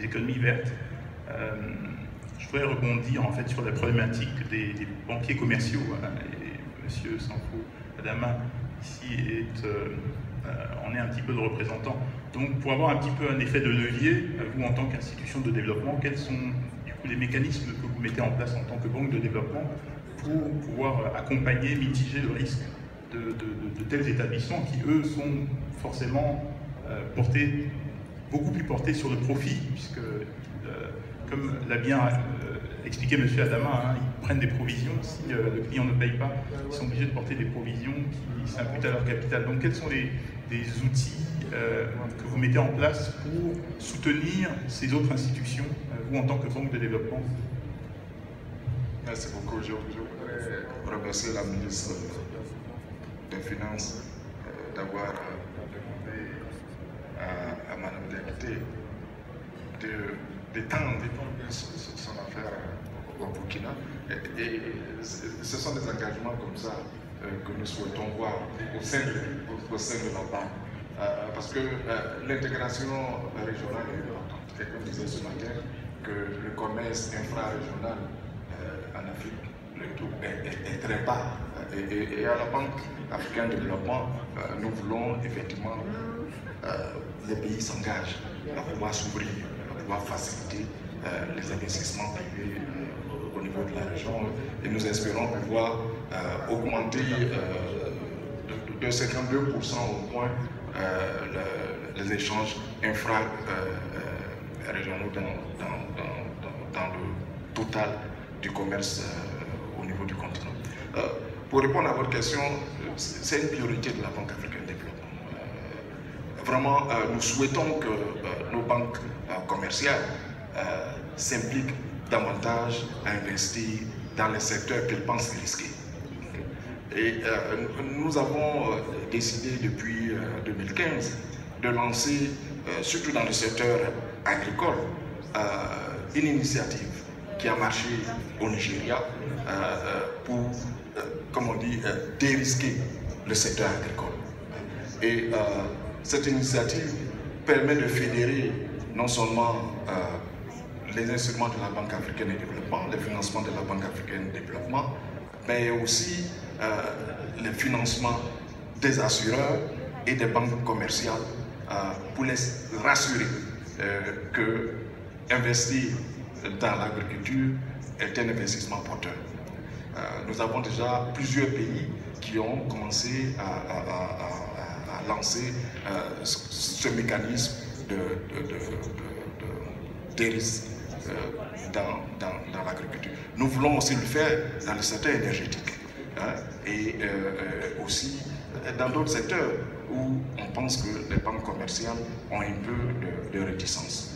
économies vertes. Je voudrais rebondir en fait sur la problématique des banquiers commerciaux. Et Monsieur Sanfo Adama ici en est un petit peu le représentant. Donc pour avoir un petit peu un effet de levier, vous en tant qu'institution de développement, quels sont du coup les mécanismes que vous mettez en place en tant que banque de développement pour pouvoir accompagner, mitiger le risque de tels établissements qui, eux, sont forcément beaucoup plus portés sur le profit, puisque, comme l'a bien expliqué M. Adama, ils prennent des provisions. Si le client ne paye pas, ils sont obligés de porter des provisions qui s'imputent à leur capital. Donc, quels sont les outils que vous mettez en place pour soutenir ces autres institutions, vous en tant que banque de développement? Merci beaucoup. Je voudrais remercier la ministre des Finances d'avoir demandé à Mme Diakité d'étendre son affaire au Burkina. Et ce sont des engagements comme ça que nous souhaitons voir au sein de la banque. Parce que l'intégration régionale est importante. Quelqu'un disait ce matin que le commerce infra-régional en Afrique, le taux est très bas. Et à la Banque africaine de développement, nous voulons effectivement les pays s'engagent à pouvoir s'ouvrir, à pouvoir faciliter les investissements privés au niveau de la région. Et nous espérons pouvoir augmenter de 52% au moins les échanges infra-régionaux dans le total du commerce au niveau du continent. Pour répondre à votre question, c'est une priorité de la Banque africaine de développement. Vraiment, nous souhaitons que nos banques commerciales s'impliquent davantage à investir dans les secteurs qu'elles pensent risqués. Et nous avons décidé depuis 2015 de lancer, surtout dans le secteur agricole, une initiative qui a marché au Nigeria pour, comme on dit, dérisquer le secteur agricole. Et cette initiative permet de fédérer non seulement les instruments de la Banque africaine de développement, le financement de la Banque africaine de développement, mais aussi le financement des assureurs et des banques commerciales pour les rassurer que investir dans l'agriculture est un investissement porteur. Nous avons déjà plusieurs pays qui ont commencé à lancer ce mécanisme de risque dans l'agriculture. Nous voulons aussi le faire dans le secteur énergétique et aussi dans d'autres secteurs où on pense que les banques commerciales ont un peu de réticence.